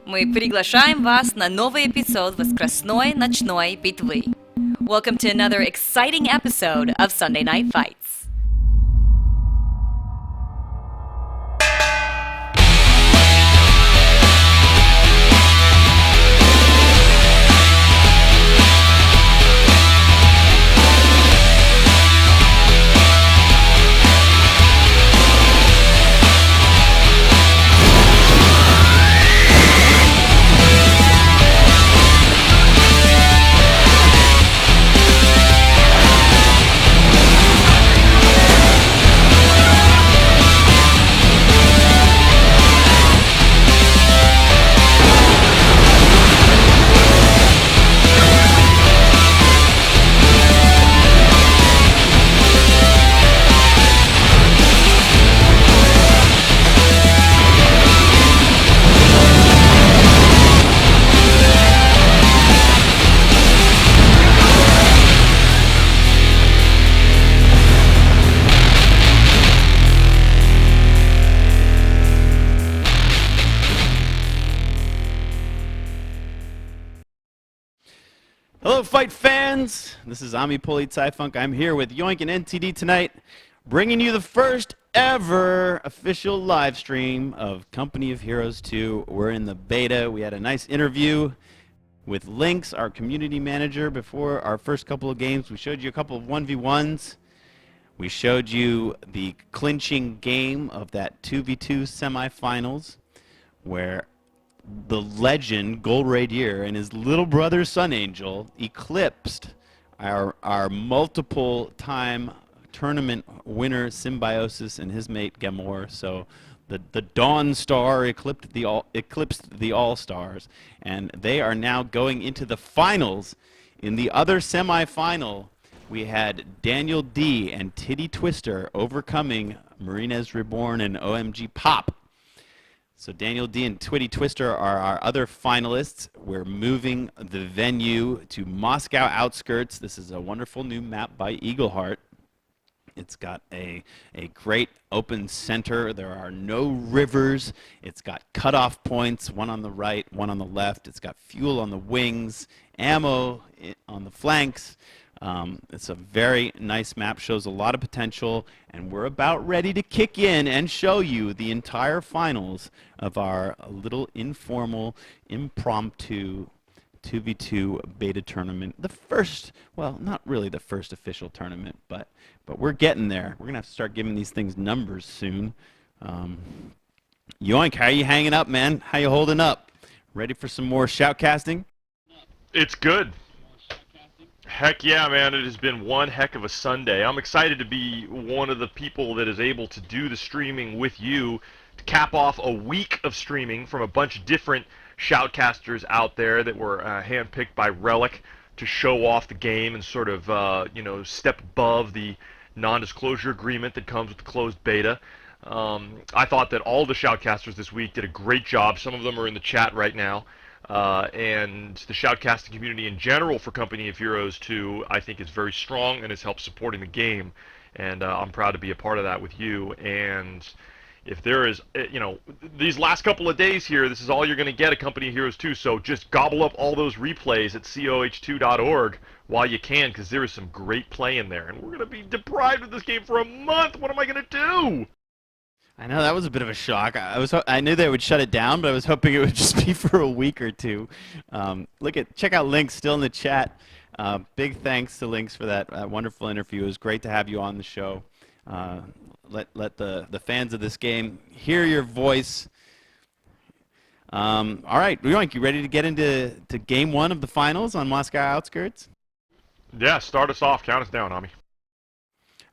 Мы приглашаем вас на новый эпизод воскресной ночной битвы. Welcome to another exciting episode of Sunday Night Fights. Hello, fight fans! This is AmiPolizeiFunk. I'm here with Yoink and NTD tonight, bringing you the first ever official live stream of Company of Heroes 2. We're in the beta. We had a nice interview with Lynx, our community manager, before our first couple of games. We showed you a couple of 1v1s. We showed you the clinching game of that 2v2 semifinals, where the legend Golradaer and his little brother SunAngel eclipsed our multiple-time tournament winner Symbiosis and his mate Gamor. So the Dawnstar eclipsed the All-Stars, and they are now going into the finals. In the other semifinal, we had Daniel D and TitiTwister overcoming Marina's Reborn and OMG Pop. So Daniel D and TitiTwister are our other finalists. We're moving the venue to Moscow Outskirts. This is a wonderful new map by Eagleheart. It's got a great open center. There are no rivers. It's got cutoff points, one on the right, one on the left. It's got fuel on the wings, ammo on the flanks. It's a very nice map, shows a lot of potential, and we're about ready to kick in and show you the entire finals of our little informal, impromptu 2v2 beta tournament. The first, well, not really the first official tournament, but we're getting there. We're going to have to start giving these things numbers soon. Yoink, how are you hanging up, man? How you holding up? Ready for some more shoutcasting? It's good. Heck yeah, man, it has been one heck of a Sunday. I'm excited to be one of the people that is able to do the streaming with you to cap off a week of streaming from a bunch of different shoutcasters out there that were handpicked by Relic to show off the game and sort of, you know, step above the non-disclosure agreement that comes with the closed beta. I thought that all the shoutcasters this week did a great job. Some of them are in the chat right now. And the shoutcasting community in general for Company of Heroes 2, I think, is very strong and has helped supporting the game. And I'm proud to be a part of that with you. And if there is, you know, these last couple of days here, this is all you're going to get at Company of Heroes 2. So just gobble up all those replays at coh2.org while you can, because there is some great play in there. And we're going to be deprived of this game for a month. What am I going to do? I know that was a bit of a shock. I knew they would shut it down, but I was hoping it would just be for a week or two. Check out Lynx still in the chat. Big thanks to Lynx for that wonderful interview. It was great to have you on the show. Let the fans of this game hear your voice. All right, Yoink, you ready to get into game one of the finals on Moscow Outskirts? Yeah, start us off. Count us down, Ami.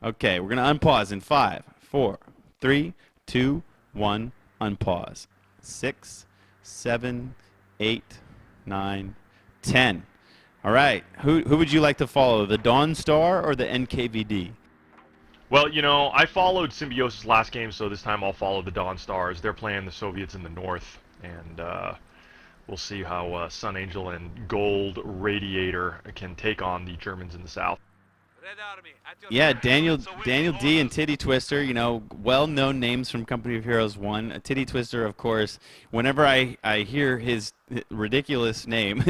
Okay, we're gonna unpause in 5, 4, 3, 2, 1, unpause. 6, 7, 8, 9, 10. All right, who would you like to follow, the Dawnstar or the NKVD? Well, you know, I followed Symbiosis last game, so this time I'll follow the Dawnstars. They're playing the Soviets in the north, and we'll see how SunAngel and Golradaer can take on the Germans in the south. Yeah, Daniel D and TitiTwister, you know, well-known names from Company of Heroes 1. TitiTwister, of course, whenever I hear his ridiculous name,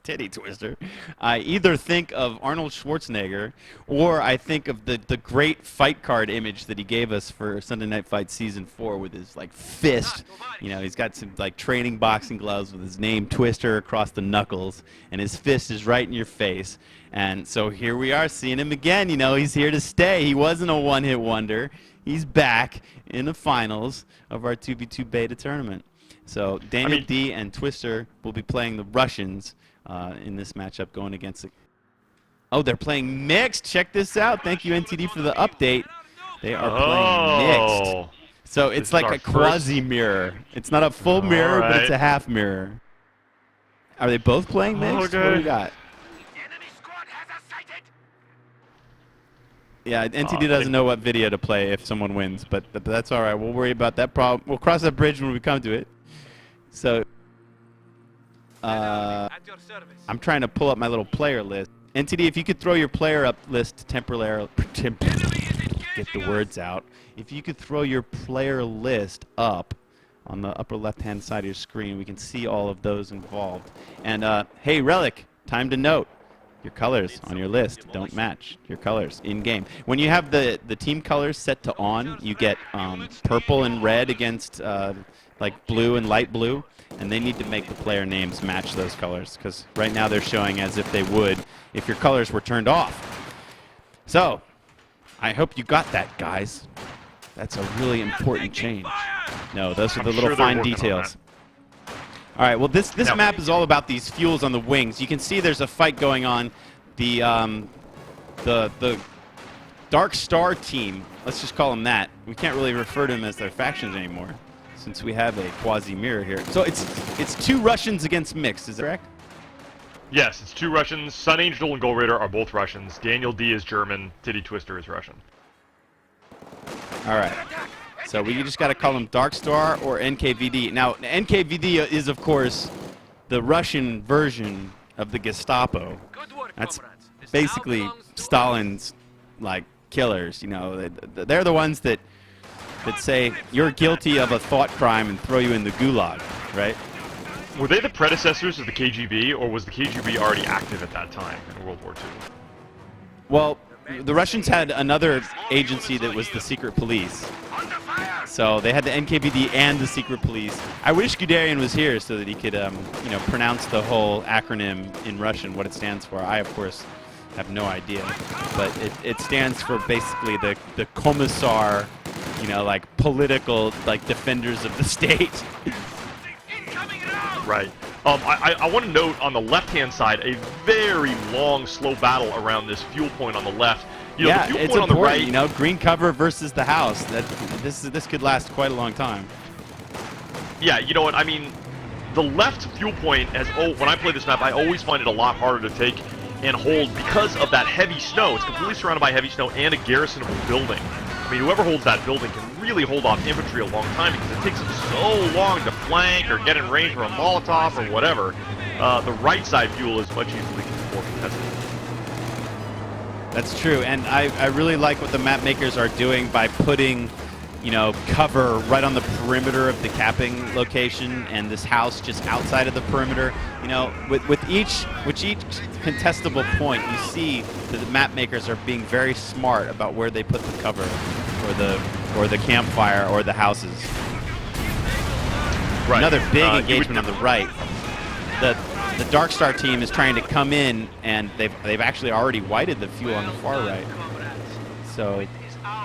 TitiTwister, I either think of Arnold Schwarzenegger or I think of the great fight card image that he gave us for Sunday Night Fight Season 4 with his, like, fist. You know, he's got some, like, training boxing gloves with his name Twister across the knuckles, and his fist is right in your face. And so here we are seeing him again. You know, he's here to stay. He wasn't a one-hit wonder. He's back in the finals of our 2v2 beta tournament. So Daniel D and Twister will be playing the Russians in this matchup going against the... Oh, they're playing mixed. Check this out. Thank you, NTD, for the update. They are playing mixed. So it's like a quasi-mirror. It's not a full mirror, but it's a half mirror. Are they both playing mixed? Okay. What do we got? Yeah, NTD doesn't know what video to play if someone wins, but that's all right. We'll worry about that problem. We'll cross that bridge when we come to it. So, I'm trying to pull up my little player list. NTD, if you could throw your player up list temporarily, get the words out. If you could throw your player list up on the upper left-hand side of your screen, we can see all of those involved. And hey, Relic, time to note. Your colors on your list don't match your colors in-game. When you have the team colors set to on, you get purple and red against like blue and light blue, and they need to make the player names match those colors, because right now they're showing as if they would if your colors were turned off. So, I hope you got that, guys. That's a really important change. No, those are the little fine details. All right, well, this map is all about these fuels on the wings. You can see there's a fight going on. The Darkstar team, let's just call them that. We can't really refer to them as their factions anymore, since we have a quasi-mirror here. So it's two Russians against mixed, is that correct? Yes, it's two Russians. SunAngel and Golradaer are both Russians. Daniel D is German. TitiTwister is Russian. All right. So we just got to call them Darkstar or NKVD. Now, NKVD is, of course, the Russian version of the Gestapo. That's basically Stalin's, like, killers. You know, they're the ones that say you're guilty of a thought crime and throw you in the gulag, right? Were they the predecessors of the KGB, or was the KGB already active at that time in World War II? Well, the Russians had another agency that was the secret police. So they had the NKVD and the secret police. I wish Guderian was here so that he could, you know, pronounce the whole acronym in Russian, what it stands for. I, of course, have no idea. But it stands for basically the Commissar, you know, like political, like defenders of the state. Right. I want to note on the left-hand side a very long, slow battle around this fuel point on the left. You know, yeah, the fuel it's point important. On the right, you know, green cover versus the house. This could last quite a long time. Yeah, you know what? I mean, the left fuel point has. Oh, when I play this map, I always find it a lot harder to take and hold because of that heavy snow. It's completely surrounded by heavy snow and a garrisonable building. I mean, whoever holds that building can really hold off infantry a long time because it takes them so long to flank or get in range for a Molotov or whatever. The right side fuel is much easily more contested. That's true, and I really like what the map makers are doing by putting, you know, cover right on the perimeter of the capping location, and this house just outside of the perimeter. You know, with each contestable point, you see that the map makers are being very smart about where they put the cover, or the campfire, or the houses. Right. Another big engagement on the right. The Darkstar team is trying to come in, and they've actually already whited the fuel on the far right. So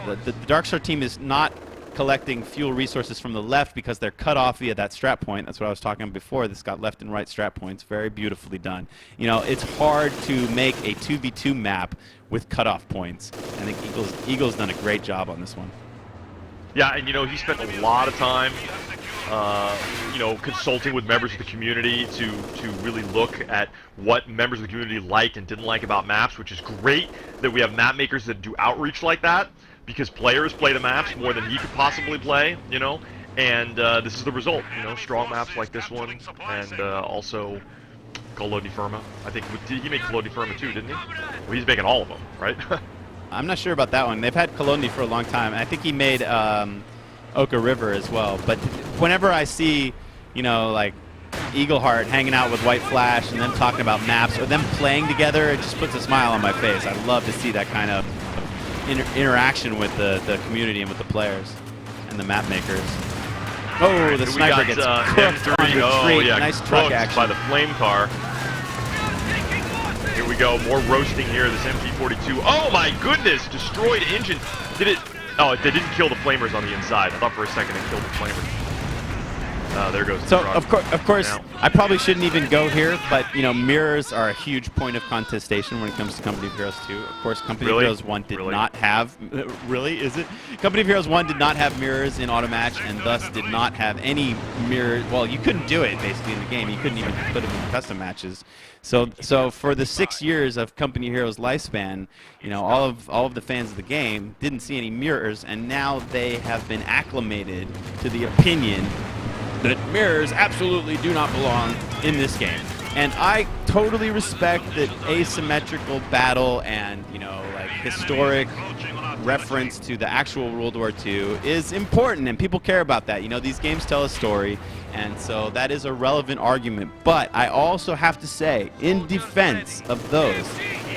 the Darkstar team is not collecting fuel resources from the left because they're cut off via that strat point. That's what I was talking about before. This got left and right strat points. Very beautifully done. You know, it's hard to make a 2v2 map with cutoff points. I think Eagle's done a great job on this one. Yeah, and you know, he spent a lot of time you know, consulting with members of the community to really look at what members of the community liked and didn't like about maps, which is great that we have map makers that do outreach like that, because players play the maps more than he could possibly play, you know, and this is the result, you know, strong maps like this one, and also Colodi Firma. I think he made Colodi Firma too, didn't he? Well, he's making all of them, right? I'm not sure about that one. They've had Coloni for a long time. I think he made Oka River as well. But whenever I see, you know, like Eagleheart hanging out with White Flash and them talking about maps or them playing together, it just puts a smile on my face. I love to see that kind of interaction with the community and with the players and the map makers. Oh, the sniper gets cooked on retreat. Oh, yeah, nice truck action by the flame car. Here we go, more roasting here, this MG42. Oh my goodness, destroyed engine. Did it? Oh, they didn't kill the flamers on the inside. I thought for a second it killed the flamers. There goes the So truck. of course, Now. I probably shouldn't even go here, but you know, mirrors are a huge point of contestation when it comes to Company of Heroes 2. Of course, Company of Heroes 1 did not have. Really, is it? Company of Heroes 1 did not have mirrors in auto match, and thus did not have any mirrors. Well, you couldn't do it basically in the game. You couldn't even put them in custom matches. So for the 6 years of Company of Heroes lifespan, you know, all of the fans of the game didn't see any mirrors, and now they have been acclimated to the opinion that mirrors absolutely do not belong in this game. And I totally respect that asymmetrical battle and, you know, like historic reference to the actual World War II is important, and people care about that. You know, these games tell a story, and so that is a relevant argument. But I also have to say, in defense of those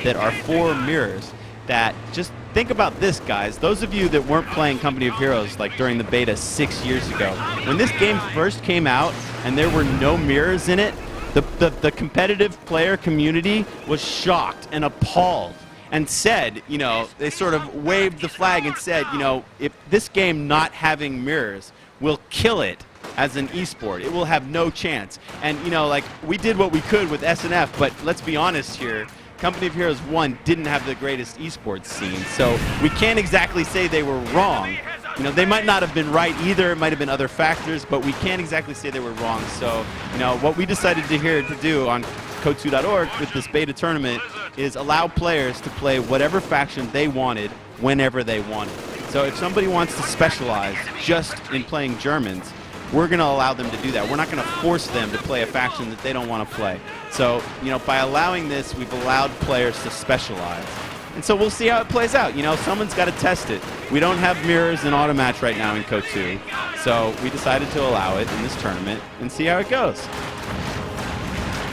that are for mirrors, that just think about this, guys. Those of you that weren't playing Company of Heroes like during the beta 6 years ago, when this game first came out and there were no mirrors in it, the competitive player community was shocked and appalled and said, you know, they sort of waved the flag and said, you know, if this game not having mirrors will kill it as an esport, it will have no chance. And, you know, like, we did what we could with SNF, but let's be honest here, Company of Heroes 1 didn't have the greatest esports scene, so we can't exactly say they were wrong. You know, they might not have been right either, it might have been other factors, but we can't exactly say they were wrong. So, you know, what we decided to do on Code2.org with this beta tournament is allow players to play whatever faction they wanted whenever they wanted. So if somebody wants to specialize just in playing Germans, we're going to allow them to do that. We're not going to force them to play a faction that they don't want to play. So, you know, by allowing this, we've allowed players to specialize. And so we'll see how it plays out. You know, someone's got to test it. We don't have mirrors in auto match right now in Code 2, so we decided to allow it in this tournament and see how it goes.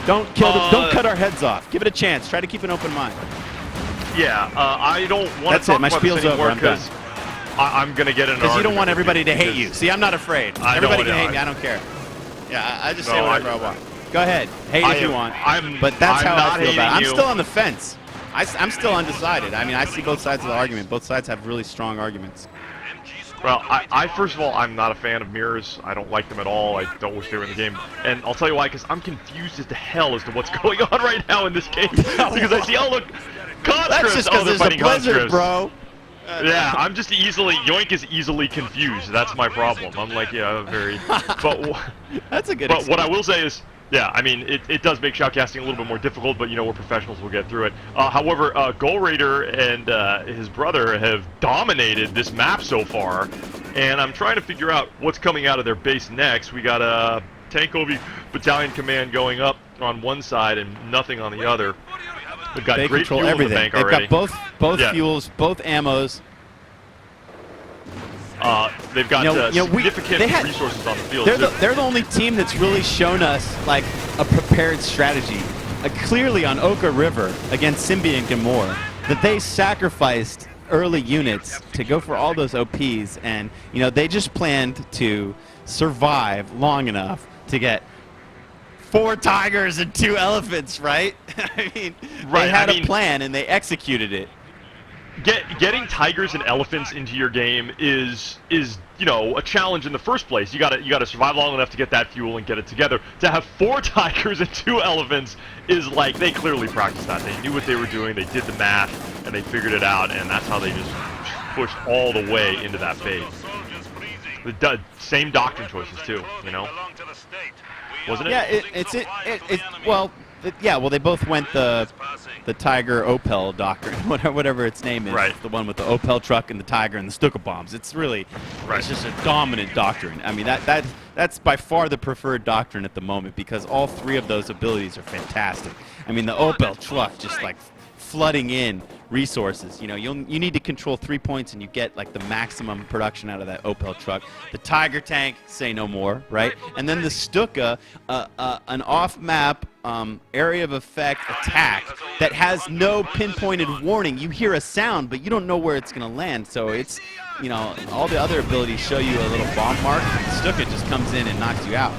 Don't kill don't cut our heads off. Give it a chance. Try to keep an open mind. Yeah, I don't want to talk My about spiel's this anymore over. I'm done. because I'm going to get in an Because you don't argument want with everybody to hate because you. See, I'm not afraid. I Everybody know, can I hate know. me. I don't care. Yeah, I just No, say whatever I want. Go ahead. Hate if you want. But that's I'm how not I feel about it. I'm hating you. still on the fence. I'm still undecided. I mean, I see both sides of the argument. Both sides have really strong arguments. Well, I first of all, I'm not a fan of mirrors. I don't like them at all. I don't wish they were in the game. And I'll tell you why, because I'm confused as to hell as to what's going on right now in this game. Because I see, oh, look, conscripts. That's just oh, because they're there's a fighting blizzard, conscripts. bro. Yeah, I'm just Yoink is easily confused. That's my problem. I'm like, yeah, very. That's a good. But what I will say is, yeah, I mean, it does make shoutcasting a little bit more difficult, but you know, we're professionals, we'll get through it. However, Golradaer and his brother have dominated this map so far, and I'm trying to figure out what's coming out of their base next. We got a Tankovi Battalion Command going up on one side and nothing on the other. They've got They great control fuel in the everything. bank They've already. got both Yeah. fuels, both ammos. They've got significant resources on the field. They're the only team that's really shown us like a prepared strategy. Clearly on Oka River against Symbian and Gamor, that they sacrificed early units to go for all those OPs, and you know they just planned to survive long enough to get 4 tigers and 2 elephants, right? I mean, they had a plan and they executed it. Getting tigers and elephants into your game is you know, a challenge in the first place. You gotta survive long enough to get that fuel and get it together. To have 4 tigers and 2 elephants is like, they clearly practiced that. They knew what they were doing. They did the math and they figured it out, and that's how they just pushed all the way into that phase. The same doctrine choices too, you know, wasn't it? Yeah, well, they both went the the Tiger Opel doctrine, whatever its name is. Right. It's the one with the Opel truck and the Tiger and the Stuka bombs. It's really, it's just a dominant doctrine. I mean, that's by far the preferred doctrine at the moment because all three of those abilities are fantastic. I mean, the Opel truck just like flooding in resources. You know, you need to control 3 points and you get like the maximum production out of that Opel truck. The Tiger tank, say no more, right? And then the Stuka, an off-map area of effect attack that has no pinpointed warning. You hear a sound, but you don't know where it's going to land. So it's, you know, all the other abilities show you a little bomb mark. The Stuka just comes in and knocks you out.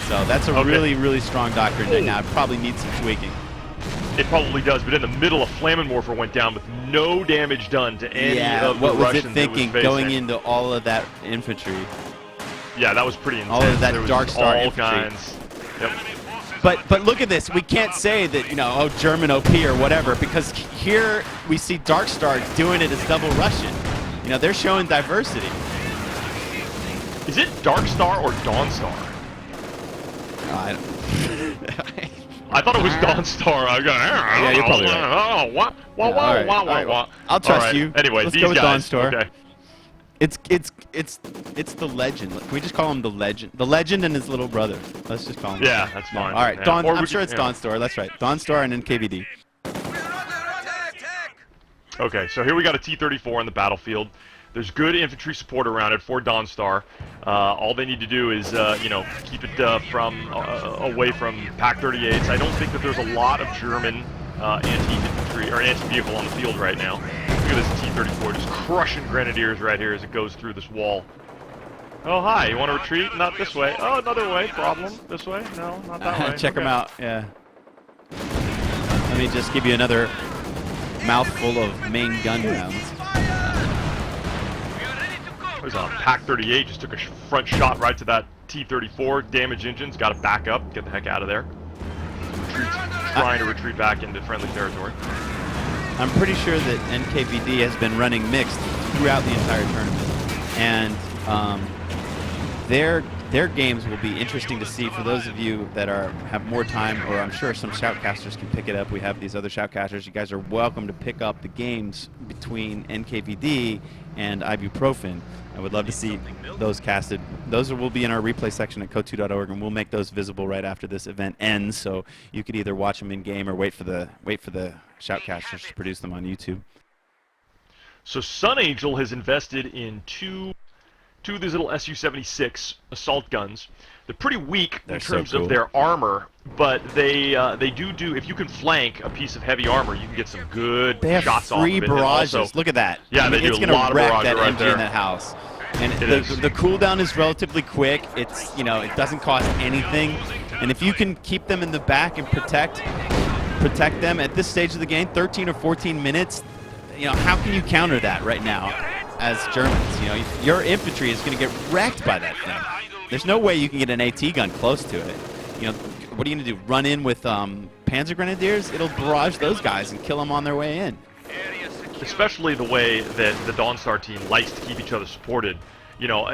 So that's a really, really strong doctrine right now. It probably needs some tweaking. It probably does, but in the middle, a Flammenwerfer went down with no damage done to any of the what was Russians it thinking going into all of that infantry? Yeah, that was pretty intense. All of that There was Dawnstar all infantry. kinds. Yep. But look at this. We can't say that, you know, oh, German OP or whatever, because here we see Dawnstar doing it as double Russian. You know, they're showing diversity. Is it Dawnstar or Dawnstar? I don't I thought it was Dawnstar. I go, yeah, you're probably right. What? I'll trust you. Anyway, let's these go with guys. Dawnstar. Okay. It's the legend. Can we just call him the legend? The legend and his little brother. Let's just call him. Yeah, that's fine. All right, Yeah. I'm sure it's Dawnstar. That's right. Dawnstar and NKVD. Okay, so here we got a T-34 on the battlefield. There's good infantry support around it for Dawnstar. All they need to do is, you know, keep it away from Pak-38s. I don't think that there's a lot of German anti-infantry or anti-vehicle on the field right now. Look at this T-34 just crushing Grenadiers right here as it goes through this wall. Oh, hi. You want to retreat? Not this way. Oh, another way. Problem. This way? No, not that way. Check them out. Yeah. Let me just give you another mouthful of main gun rounds. There's a Pak-38 just took a front shot right to that T-34. Damaged engines. Got to back up. Get the heck out of there. Trying to retreat back into friendly territory. I'm pretty sure that NKVD has been running mixed throughout the entire tournament, and their games will be interesting to see for those of you that have more time, or I'm sure some shoutcasters can pick it up. We have these other shoutcasters. You guys are welcome to pick up the games between NKVD and ibuprofen. I would love to see those casted. Those will be in our replay section at co2.org, and we'll make those visible right after this event ends. So you could either watch them in game or wait for the shoutcasters to produce them on YouTube. So SunAngel has invested in two of these little Su-76 assault guns. They're pretty weak in terms of their armor, but they do if you can flank a piece of heavy armor, you can get some good shots off of it. They have free barrages. Also, Look at that. Yeah, they do a lot of barrage that right MG there. in that house. And the cooldown is relatively quick. It's, you know, it doesn't cost anything. And if you can keep them in the back and protect them at this stage of the game, 13 or 14 minutes, you know, how can you counter that right now as Germans? You know, your infantry is going to get wrecked by that thing. There's no way you can get an AT gun close to it. You know, what are you going to do? Run in with Panzer Grenadiers? It'll barrage those guys and kill them on their way in. Especially the way that the Dawnstar team likes to keep each other supported. You know,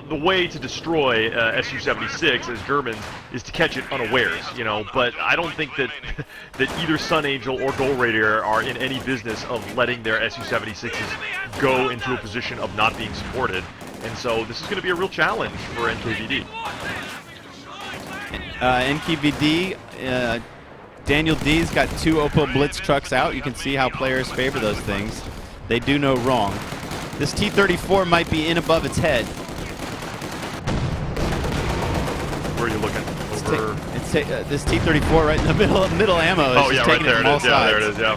the way to destroy Su-76 as Germans is to catch it unawares, you know, but I don't think that either SunAngel or Golradaer are in any business of letting their Su-76s go into a position of not being supported, and so this is going to be a real challenge for NKVD. NKVD, Daniel D's got 2 Opel Blitz trucks out. You can see how players favor those things. They do no wrong. This T-34 might be in above its head. Where are you looking? Over. This T-34 right in the middle ammo. Oh yeah, right there it is. Yeah, there it is. Yeah.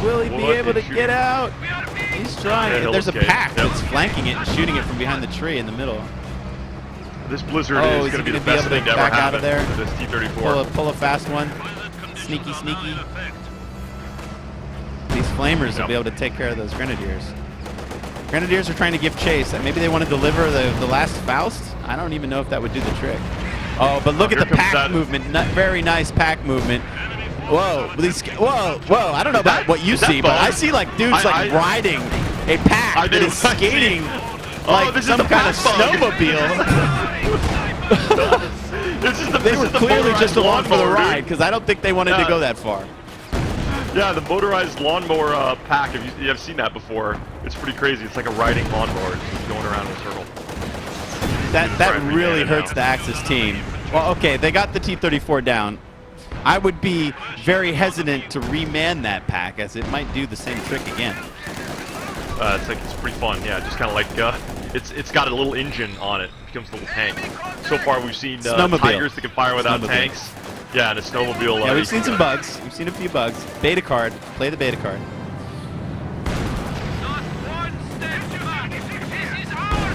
Will he be able to get out? He's trying. Yeah, there's a escape. pack that's flanking it and shooting it from behind the tree in the middle. This blizzard is going to be the best thing to ever happen for this T-34. Pull a fast one. Sneaky. These flamers will be able to take care of those Grenadiers. Grenadiers are trying to give chase. Maybe they want to deliver the last Faust? I don't even know if that would do the trick. Oh, but look at the pack movement. Very nice pack movement. Whoa. Whoa. I don't know about what you see, but I see like dudes like riding a pack that is skating like some kind of snowmobile. This is the They were is the clearly motorized just along for the lawnmower, ride dude. because I don't think they wanted to Yeah. go that far. Yeah, the motorized lawnmower pack. If you have seen that before, it's pretty crazy. It's like a riding lawnmower just going around in a circle. That Try and really reman it hurts now. the Axis team. Well, okay, they got the T-34 down. I would be very hesitant to reman that pack as it might do the same trick again. It's pretty fun. Yeah, just kind of like it's got a little engine on it. It becomes a little tank. So far, we've seen Snowmobile. Tigers that can fire without Snowmobile. tanks. Yeah, and a snowmobile. Yeah, you we've seen can, some bugs. We've seen a few bugs. Beta card. Play the beta card.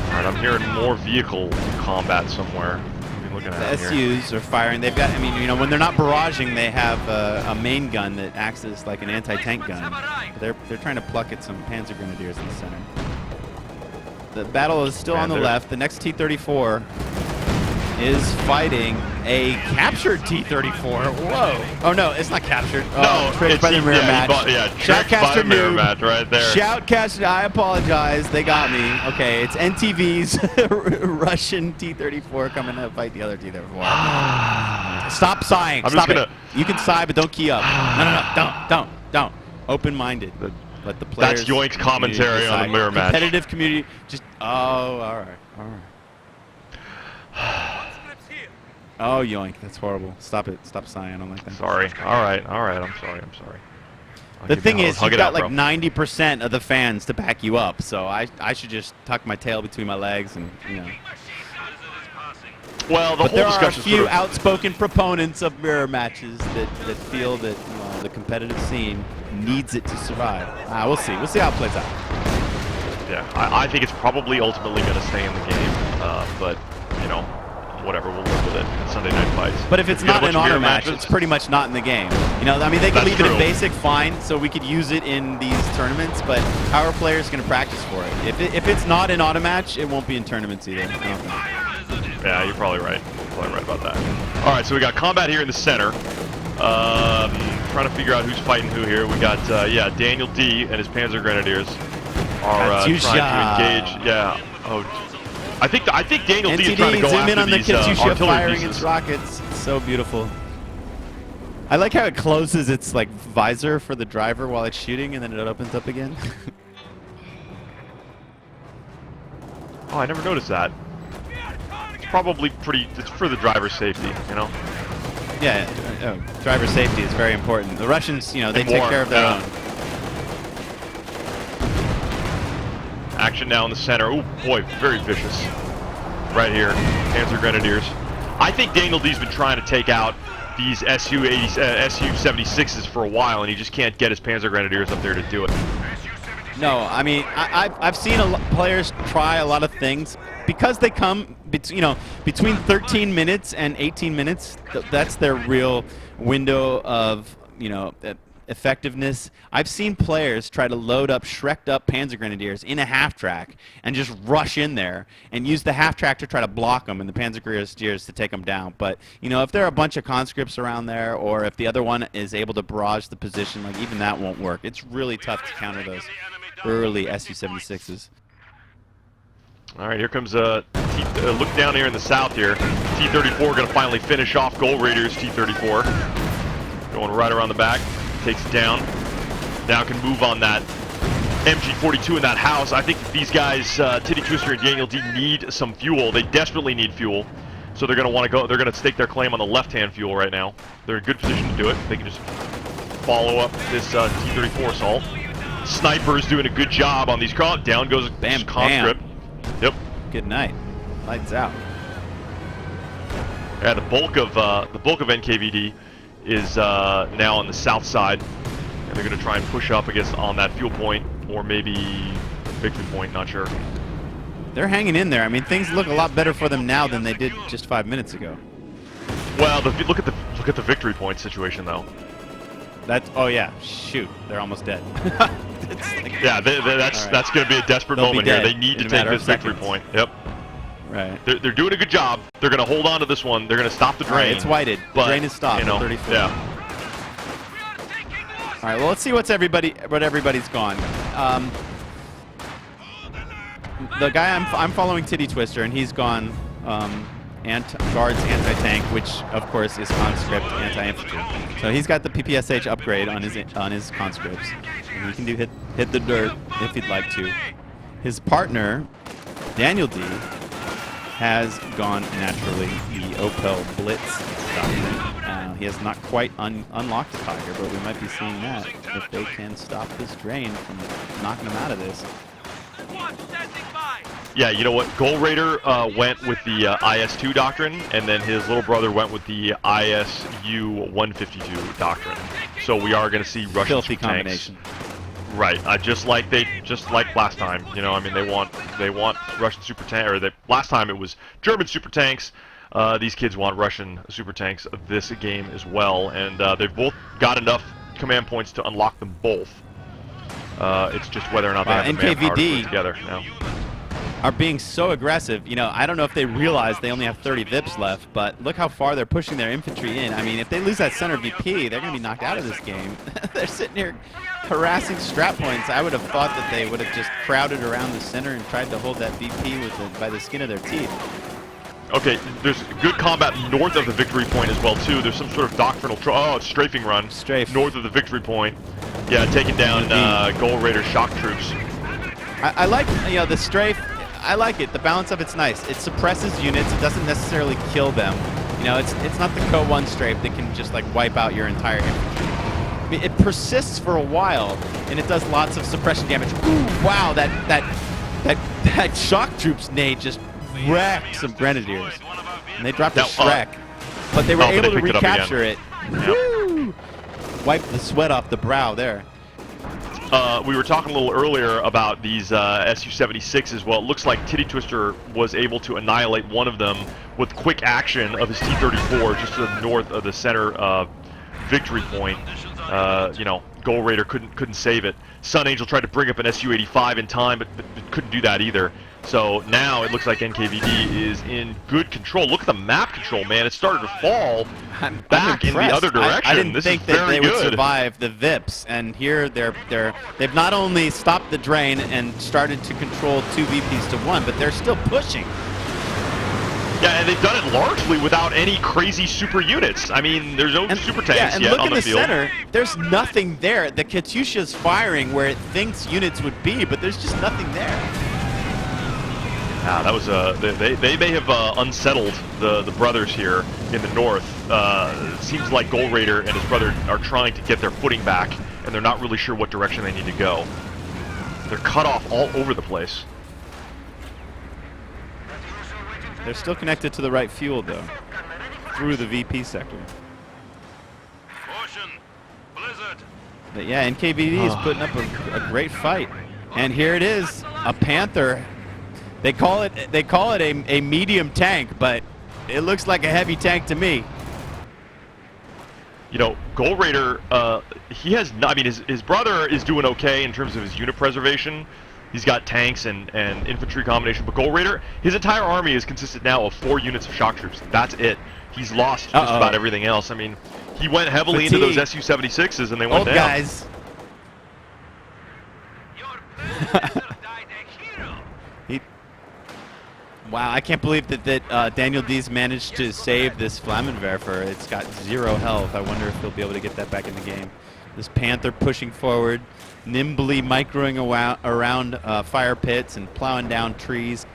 Alright, I'm hearing more vehicle combat somewhere. I'm looking The at it here. SUs are firing. They've got, I mean, you know, when they're not barraging, they have a main gun that acts as like an anti-tank gun. They're trying to pluck at some Panzer Grenadiers in the center. The battle is still on the Panzer. left. The next T-34 is fighting a captured T-34. Whoa! Oh no, it's not captured. Oh, tricked by the mirror match. Tricked by the mirror match right there. Shoutcaster, I apologize. They got me. Okay, it's NTV's Russian T-34 coming to fight the other T-34. Stop sighing. I'm Stop just it. You can sigh, but don't key up. No, don't. Open-minded. Let the players. That's Yoink's commentary on the decide. mirror match. Competitive community. Just all right. Oh, Yoink, that's horrible. Stop it. Stop sighing. I don't like that. Sorry. All right. I'm sorry. The thing is, hug you've it out, got like bro. 90% of the fans to back you up, so I should just tuck my tail between my legs and, you know. Well, the But whole there are a discussion few sort of, outspoken proponents of mirror matches that feel that the competitive scene needs it to survive. We'll see. We'll see how it plays out. yeah, I think it's probably ultimately going to stay in the game, but you know, whatever, we'll live with it. It's Sunday Night Fights. But if it's You get a not bunch an of mirror honor match, matches, it's pretty much not in the game. You know, I mean, they could That's leave it in true. basic, fine, so we could use it in these tournaments, but how are players going to practice for it? If it's not an auto match, it won't be in tournaments either. I don't think. Yeah, you're probably right. About that. All right, so we got combat here in the center. Trying to figure out who's fighting who here. We got Daniel D and his Panzer Grenadiers are trying to engage. Yeah. Oh, I think Daniel D is trying to NTD, go zoom in after on the these Katyusha artillery firing pieces. its rockets. It's so beautiful. I like how it closes its like visor for the driver while it's shooting, and then it opens up again. Oh, I never noticed that. It's probably it's for the driver's safety, you know? Yeah, driver safety is very important. The Russians, you know, they And take more, care of their yeah. own. Action now in the center. Oh boy, very vicious. Right here, Panzer Grenadiers. I think Daniel D's been trying to take out these SU-76s for a while, and he just can't get his Panzer Grenadiers up there to do it. No, I mean, I've seen players try a lot of things because they come, between 13 minutes and 18 minutes. That's their real window of, effectiveness. I've seen players try to load up Shrek'd up Panzer Grenadiers in a half track and just rush in there and use the half track to try to block them and the Panzer Grenadiers to take them down. But if there are a bunch of conscripts around there, or if the other one is able to barrage the position, like even that won't work. It's really tough to counter those early Su-76s. All right, here comes look down here in the south here. T-34 going to finally finish off Golradaer's T-34. Going right around the back. Takes it down. Now can move on that MG-42 in that house. I think these guys, TitiTwister and Daniel D, need some fuel. They desperately need fuel. So they're going to want to go. They're going to stake their claim on the left-hand fuel right now. They're in a good position to do it. They can just follow up this T-34 assault. Sniper's doing a good job on these. Down goes Bam, conscript. Yep. Good night. Lights out. Yeah, the bulk of NKVD is now on the south side, and they're going to try and push up, I guess, on that fuel point, or maybe victory point. Not sure. They're hanging in there. I mean, things look a lot better for them now than they did just 5 minutes ago. Well, look at the victory point situation though. Oh yeah, shoot, they're almost dead. Yeah, that's going to be a desperate They'll be moment here. dead They need in to a take matter this of victory seconds. point. Yep. Right. They're doing a good job. They're going to hold on to this one. They're going to stop the All right, drain. it's whited. The but, drain is stopped. You know, 34. yeah. All right. Well, let's see what everybody's gone. The guy I'm following, TitiTwister, and he's gone guards anti-tank, which of course is conscript anti-infantry. So he's got the PPSH upgrade on his conscripts, and he can do hit the dirt if he'd like to. His partner, Daniel D, has gone naturally the Opel Blitz doctrine. He has not quite unlocked the Tiger, but we might be seeing that if they can stop this drain from knocking him out of this. Yeah, you know what? Golradaer went with the IS-2 doctrine, and then his little brother went with the ISU-152 doctrine. So we are going to see Russian Filthy super tanks. combination. Right, just like last time. You know, I mean, they want Russian super tank, or last time it was German super tanks. These kids want Russian super tanks this game as well, and they've both got enough command points to unlock them both. It's just whether or not they have the manpower to put it together now. Are being so aggressive. You know, I don't know if they realize they only have 30 VIPs left, but look how far they're pushing their infantry in. I mean, if they lose that center VP, they're going to be knocked out of this game. They're sitting here harassing strap points. I would have thought that they would have just crowded around the center and tried to hold that VP by the skin of their teeth. Okay, there's good combat north of the victory point as well, too. There's some sort of doctrinal strafing run north of the victory point. Yeah, taking down Golradaer shock troops. I like, you know, the strafe. I like it. The balance of it's nice. It suppresses units. It doesn't necessarily kill them. You know, it's not the Co-1 strafe that can just like wipe out your entire infantry. I mean, it persists for a while, and it does lots of suppression damage. Ooh, wow, that shock troops nade just wrecked some grenadiers, and they dropped a Shrek, but they were able to recapture it. Woo! Wipe the sweat off the brow there. We were talking a little earlier about these Su-76s. Well, it looks like TitiTwister was able to annihilate one of them with quick action of his T-34 just to the north of the center victory point. You know, Golradaer couldn't save it. SunAngel tried to bring up an Su-85 in time, but couldn't do that either. So now it looks like NKVD is in good control. Look at the map control, man. It started to fall back in the other direction. I didn't this think is that very they would good. survive the VIPs, and here they've not only stopped the drain and started to control 2 VPs to 1, but they're still pushing. Yeah, and they've done it largely without any crazy super units. I mean, there's no super tanks yet on the field. Center, there's nothing there. The Katyusha's firing where it thinks units would be, but there's just nothing there. That was they may have unsettled the brothers here in the north. It seems like Golradaer and his brother are trying to get their footing back, and they're not really sure what direction they need to go. They're cut off all over the place. They're still connected to the right fuel, though, through the VP sector. But yeah, NKVD is putting up a great fight, and here it is, a Panther. They call it a medium tank, but it looks like a heavy tank to me. You know, Golradaer, he has not, I mean, his brother is doing okay in terms of his unit preservation. He's got tanks and infantry combination, but Golradaer, his entire army is consisted now of 4 units of shock troops. That's it. He's lost just about everything else. I mean, he went heavily into those Su-76s, and they went down. Guys. Wow, I can't believe that Daniel D's managed to save this Flammenwerfer. It's got 0 health. I wonder if he'll be able to get that back in the game. This Panther pushing forward, nimbly microing around fire pits and plowing down trees.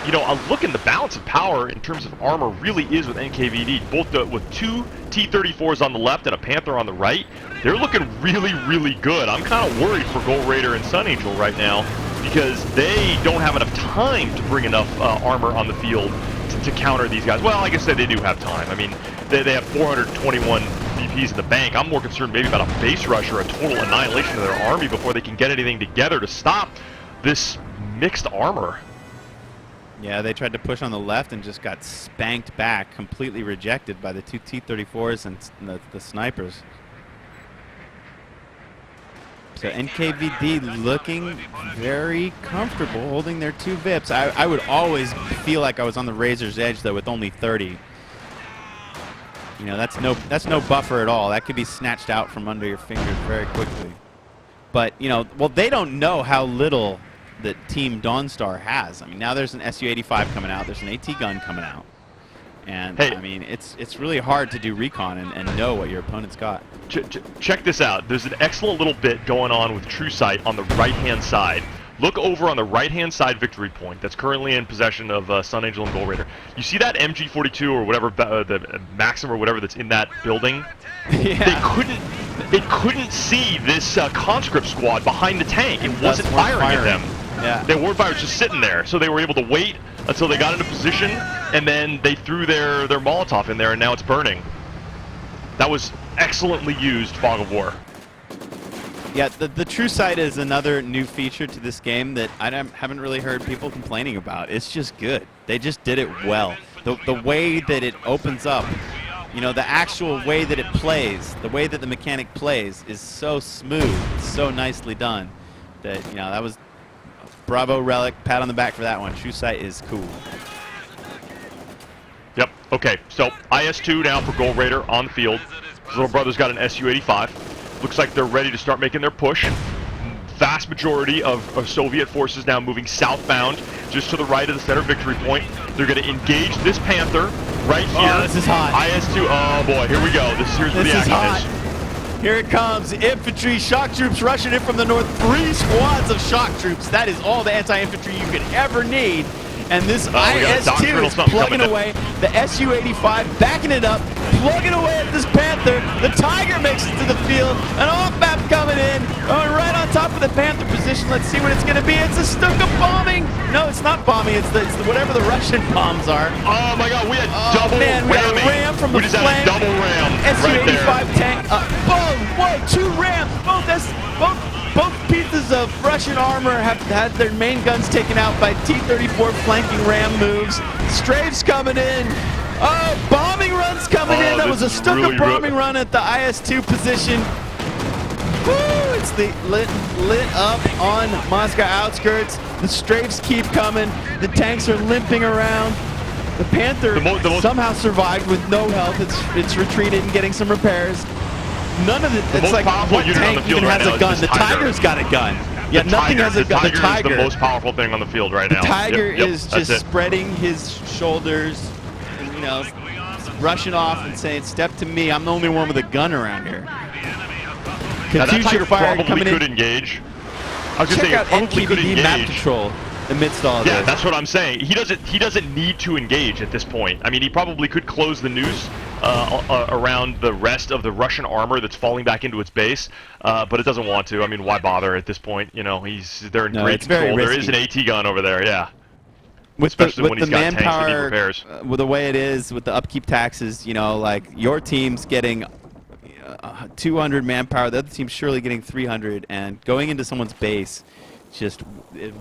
You know, a look in the balance of power in terms of armor really is with NKVD. Both with 2 T-34s on the left and a Panther on the right, they're looking really, really good. I'm kind of worried for Golradaer and SunAngel right now because they don't have enough time to bring enough armor on the field to counter these guys. Well, I guess they do have time. I mean, they have 421 VPs in the bank. I'm more concerned maybe about a base rush or a total annihilation of their army before they can get anything together to stop this mixed armor. Yeah, they tried to push on the left and just got spanked back, completely rejected by the 2 T-34s and the snipers. So NKVD looking very comfortable holding their 2 VIPs. I would always feel like I was on the razor's edge, though, with only 30. You know, that's no buffer at all. That could be snatched out from under your fingers very quickly. But, you know, well, they don't know how little that Team Dawnstar has. I mean, now there's an SU-85 coming out. There's an AT gun coming out. And, hey, I mean, it's really hard to do recon and know what your opponent's got. Check this out. There's an excellent little bit going on with True Sight on the right-hand side. Look over on the right-hand side victory point that's currently in possession of SunAngel and Golradaer. You see that MG42 or whatever, the Maxim or whatever that's in that building? Yeah. They couldn't see this conscript squad behind the tank. It wasn't firing at them. Yeah. They weren't firing, just sitting there. So they were able to wait until they got into position, and then they threw their Molotov in there, and now it's burning. That was excellently used fog of war. Yeah, the True Sight is another new feature to this game that I haven't really heard people complaining about. It's just good. They just did it well. The way that it opens up, you know, the actual way that it plays, the way that the mechanic plays is so smooth, so nicely done that, you know, that was bravo, Relic, pat on the back for that one. True Sight is cool. Yep, okay, so IS-2 now for Golradaer on the field. His little brother's got an SU-85. Looks like they're ready to start making their push. Vast majority of Soviet forces now moving southbound, just to the right of the center victory point. They're going to engage this Panther right here. Oh, this is hot. IS-2, oh boy, here we go. Here's where the action is. Here it comes. Infantry, shock troops rushing in from the north. 3 squads of shock troops. That is all the anti-infantry you could ever need. And this IS-2 is plugging away. The SU-85 backing it up, plugging away at this Panther. The Tiger makes it to the field. An off-map coming in, going right on top of the Panther position. Let's see what it's going to be. It's a Stuka bombing. No, it's not bombing. It's the whatever the Russian bombs are. Oh my God, we had double man, we had a ram from the flank. We just had a double ram SU-85 right tank. Boom! Whoa, 2 rams. Both pieces of Russian armor have had their main guns taken out by T-34 flanking ram moves. Strafes coming in. Oh, bombing runs coming in. That was a Stuka bombing run at the IS-2 position. Woo! It's lit up on Moscow outskirts. The strafes keep coming. The tanks are limping around. The Panther somehow survived with no health. It's retreated and getting some repairs. None of it. It's like what tank even has a gun? The Tiger's got a gun. Yeah, nothing has a gun. The Tiger is the most powerful thing on the field right now. The Tiger is just spreading his shoulders, and, you know, rushing off and saying, "Step to me. I'm the only one with a gun around here." Now that Tiger fire probably coming could in. engage. I was Check gonna out say it probably could NKVD engage. map control amidst all Yeah, this. that's what I'm saying. He doesn't need to engage at this point. I mean, he probably could close the noose around the rest of the Russian armor that's falling back into its base, but it doesn't want to. I mean, why bother at this point? You know, they're in great control. There is an AT gun over there, yeah. Especially when he's got tanks that need repairs. With the way it is, with the upkeep taxes, you know, like your team's getting 200 manpower, the other team's surely getting 300, and going into someone's base, just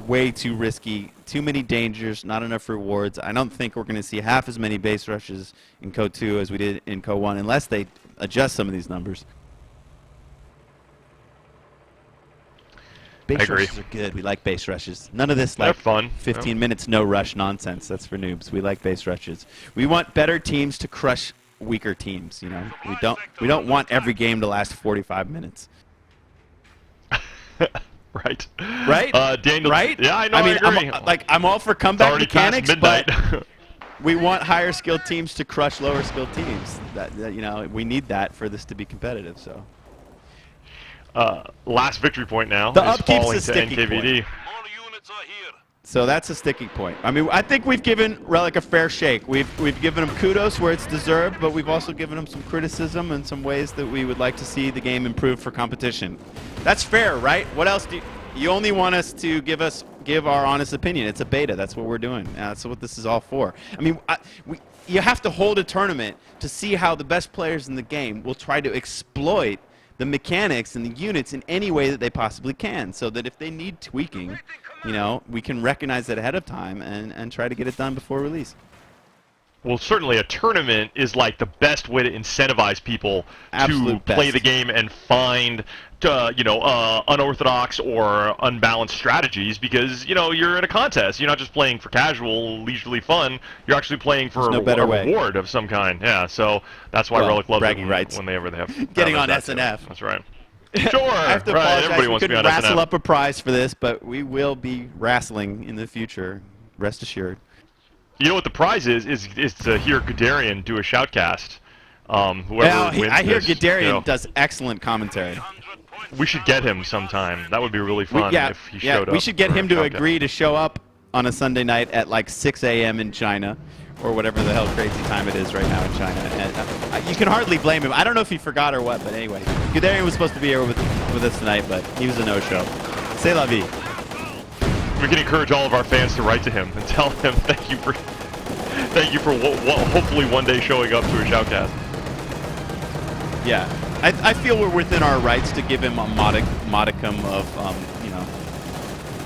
way too risky, too many dangers, not enough rewards. I don't think we're going to see half as many base rushes in Code 2 as we did in Code 1, unless they adjust some of these numbers. Base rushes are good. We like base rushes. None of this like fun. 15 minutes no rush nonsense. That's for noobs. We like base rushes. We want better teams to crush weaker teams. You know, we don't want every game to last 45 minutes. Right. Right? Daniel, right? Yeah, I know. I mean, I agree. I'm all for comeback mechanics, but midnight. we want higher skilled teams to crush lower skilled teams. That you know, we need that for this to be competitive. So. Last victory point now The is upkeep's falling a to sticky NKVD. So that's a sticking point. I mean, I think we've given Relic a fair shake. We've given him kudos where it's deserved, but we've also given him some criticism and some ways that we would like to see the game improve for competition. That's fair, right? What else do you only want us to give our honest opinion? It's a beta. That's what we're doing. That's what this is all for. I mean, you have to hold a tournament to see how the best players in the game will try to exploit the mechanics and the units in any way that they possibly can, so that if they need tweaking, you know, we can recognize that ahead of time and try to get it done before release. Well, certainly a tournament is like the best way to incentivize people to play the game and find, you know, unorthodox or unbalanced strategies, because, you know, you're in a contest. You're not just playing for casual, leisurely fun. You're actually playing for a reward of some kind. Yeah, so that's why Relic loves it when they have getting on SNF. That's right. Sure. I have to right. apologize. Everybody We wants to be couldn't on wrestle SNF. up a prize for this, but we will be wrestling in the future. Rest assured. You know what the prize is? Is to hear Golradaer do a shoutcast. Whoever Well, wins I hear this, Golradaer does excellent commentary. we should get him sometime. That would be really fun if he showed up. We should get for a him to shoutcast. agree to show up on a Sunday night at like 6 a.m. in China, or whatever the hell crazy time it is right now in China. And you can hardly blame him. I don't know if he forgot or what, but anyway, Golradaer was supposed to be here with us tonight, but he was a no-show. C'est la vie. We can encourage all of our fans to write to him and tell him thank you for hopefully one day showing up to a shoutcast. Yeah, I feel we're within our rights to give him a modicum of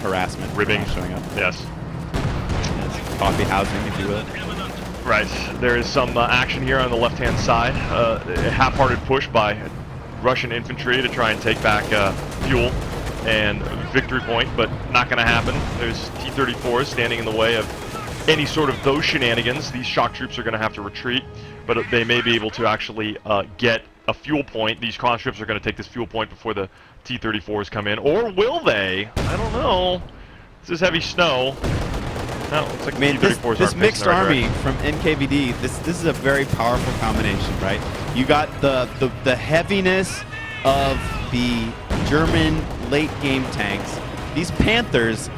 harassment, Ribbing. for not showing up. Yes. Yes, coffee housing, if you will. Right. There is some action here on the left-hand side. A half-hearted push by Russian infantry to try and take back fuel and victory point, but not going to happen. There's T-34s standing in the way of any sort of those shenanigans. These shock troops are going to have to retreat, but they may be able to actually get a fuel point. These conscripts are going to take this fuel point before the T-34s come in, or will they? I don't know. This is heavy snow. No, looks like the T-34s this aren't mixed facing the right army direction. from NKVD, this is a very powerful combination, right? You got the heaviness of the German late game tanks. These Panthers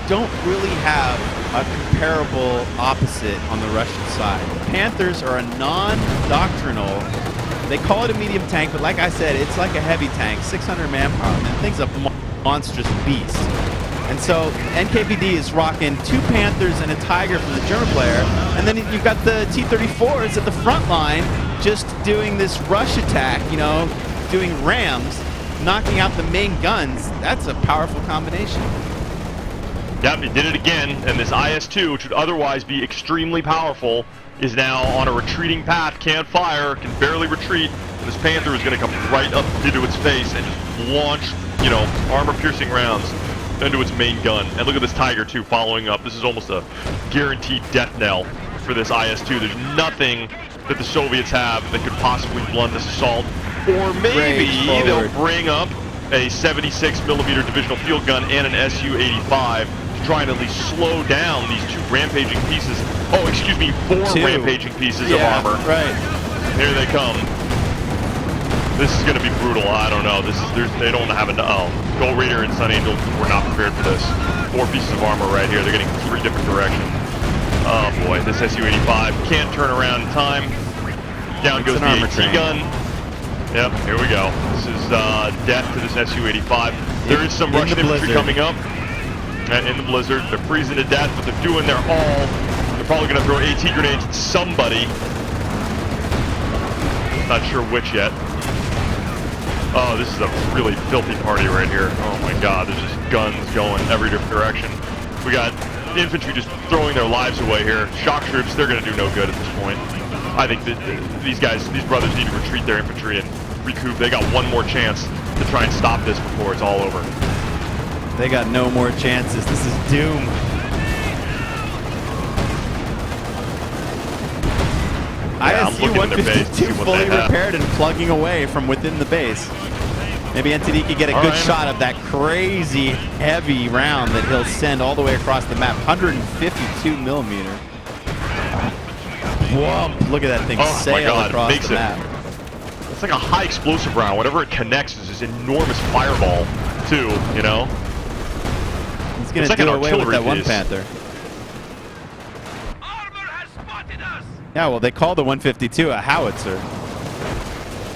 don't really have a comparable opposite on the Russian side. The Panthers are a non-doctrinal. They call it a medium tank, but like I said, it's like a heavy tank, 600 manpower. And that thing's a monstrous beast. And so NKVD is rocking 2 Panthers and a Tiger from the German player, and then you've got the T-34s at the front line just doing this rush attack, doing rams, knocking out the main guns. That's a powerful combination. Yep, he did it again, and this IS-2, which would otherwise be extremely powerful, is now on a retreating path, can't fire, can barely retreat, and this Panther is going to come right up into its face and just launch, armor-piercing rounds into its main gun. And look at this Tiger, too, following up. This is almost a guaranteed death knell for this IS-2. There's nothing that the Soviets have that could possibly blunt this assault. Or maybe they'll bring up a 76mm divisional field gun and an Su-85 to try and at least slow down these 2 rampaging pieces. Oh, excuse me, 4 rampaging pieces of armor. Right. Here they come. This is going to be brutal. I don't know. They don't have enough. Oh, Golradaer and SunAngel were not prepared for this. 4 pieces of armor right here. They're getting 3 different directions. Oh boy, this Su-85 can't turn around in time. Down goes the AT gun. Yep, here we go. This is death to this Su-85. There is some Russian infantry coming up. And in the blizzard, they're freezing to death, but they're doing their all. They're probably going to throw AT grenades at somebody. Not sure which yet. Oh, this is a really filthy party right here. Oh my god, there's just guns going every different direction. We got infantry just throwing their lives away here. Shock troops, they're going to do no good at this point. I think that these brothers need to retreat their infantry and recoup. They got one more chance to try and stop this before it's all over. They got no more chances. This is doom. Yeah, ISU-152 fully repaired and plugging away from within the base. Maybe NTD could get a good shot of that crazy heavy round that he'll send all the way across the map. 152mm. Whoa, look at that thing sail across the map. It's like a high explosive round. Whatever it connects is this enormous fireball, too, He's going to do away with that one Panther. Yeah, well, they call the 152 a howitzer.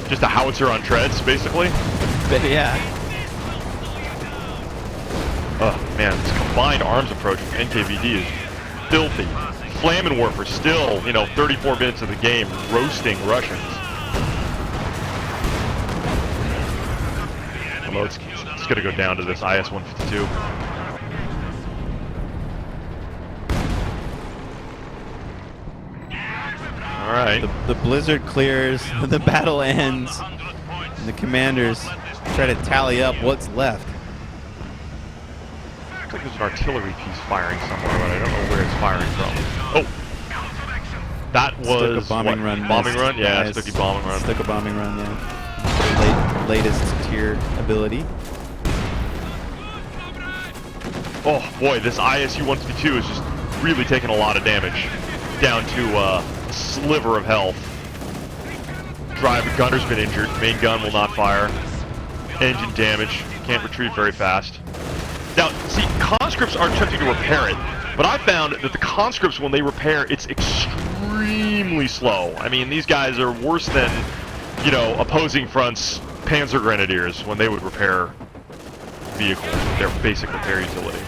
Just a howitzer on treads, basically? But yeah. Oh, man, this combined arms approach from NKVD is filthy. Flammenwerfer still, 34 minutes of the game, roasting Russians. Although it's going to go down to this IS-152. All right. The blizzard clears, the battle ends, and the commanders try to tally up what's left. Looks like there's an artillery piece firing somewhere, but I don't know where it's firing from. Oh! That was Stuka bombing run. Bombing run? Yeah, Stuka bombing run. Stuka bombing run, yeah. latest tier ability. Oh boy, this ISU 152 is just really taking a lot of damage. Down to a sliver of health. Driver gunner's been injured. Main gun will not fire. Engine damage. Can't retrieve very fast. Now, see, conscripts are attempting to repair it, but I found that the conscripts, when they repair, it's extremely slow. I mean, these guys are worse than, you know, opposing fronts' Panzer Grenadiers when they would repair vehicles with their basic repair utility.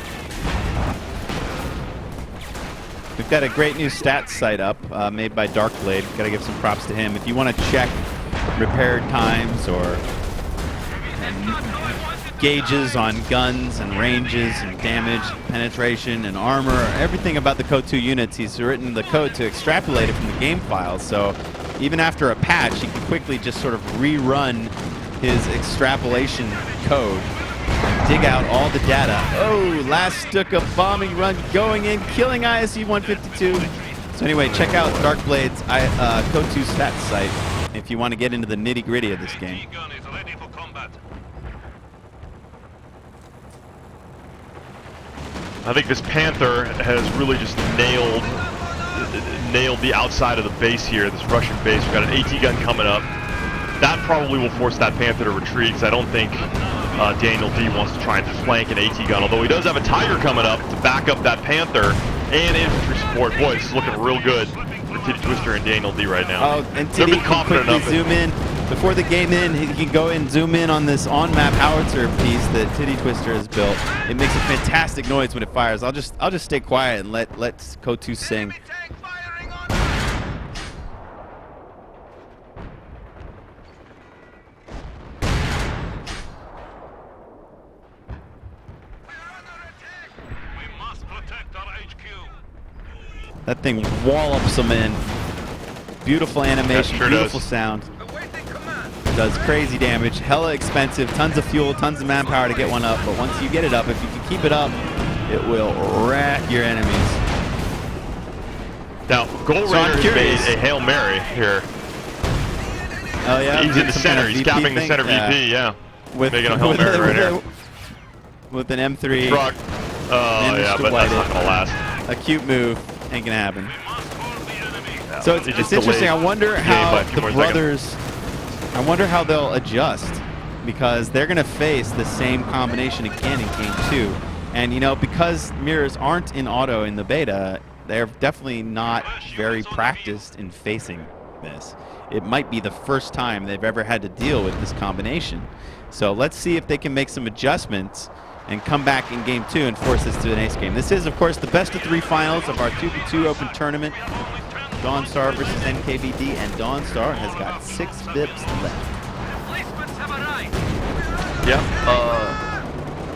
We've got a great new stats site up made by Darkblade. Got to give some props to him. If you want to check repair times or gauges on guns and ranges and damage, penetration and armor, everything about the Code 2 units, he's written the code to extrapolate it from the game files. So even after a patch, he can quickly just sort of rerun his extrapolation code and dig out all the data. Oh, last Stuka bombing run going in, killing ISU 152. So anyway, check out Darkblade's Code 2 stats site if you want to get into the nitty-gritty of this game. I think this Panther has really just nailed the outside of the base here, this Russian base. We've got an AT gun coming up. That probably will force that Panther to retreat, because I don't think Daniel D wants to try and flank an AT gun, although he does have a Tiger coming up to back up that Panther and infantry support. Boy, this is looking real good for TitiTwister and Daniel D right now. Oh, and Titi can quickly zoom in. Before the game in, he can go and zoom in on this on-map howitzer piece that TitiTwister has built. It makes a fantastic noise when it fires. I'll just stay quiet and let Code 2 sing. That thing wallops them in. Beautiful animation, sure beautiful does. sound. Does crazy damage, hella expensive, tons of fuel, tons of manpower to get one up, but once you get it up, if you can keep it up, it will wreck your enemies. Now, Golradaer has made a Hail Mary here. Oh yeah? He's in the center, he's capping the center VP, yeah. Making a Hail Mary right here. With an M3. Truck. Oh yeah, but that's not gonna last. A cute move, ain't gonna happen. Yeah, So it's interesting, I wonder how the brothers... I wonder how they'll adjust, because they're going to face the same combination again in Game 2. And, you know, because mirrors aren't in auto in the beta, they're definitely not very practiced in facing this. It might be the first time they've ever had to deal with this combination. So let's see if they can make some adjustments and come back in Game 2 and force this to an ace game. This is, of course, the best of 3 finals of our 2v2 Open Tournament. Dawnstar versus NKVD, and Dawnstar has got 6 VIPs left. Yeah,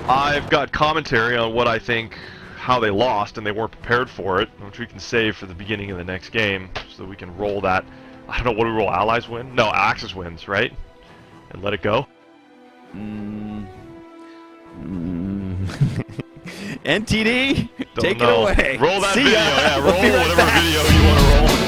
I've got commentary on what I think, how they lost, and they weren't prepared for it, which we can save for the beginning of the next game, so that we can roll that. I don't know, what do we roll? Allies win? No, Axis wins, right? And let it go? NTD, take it away. Roll that See video, ya. yeah, roll whatever video you want to roll.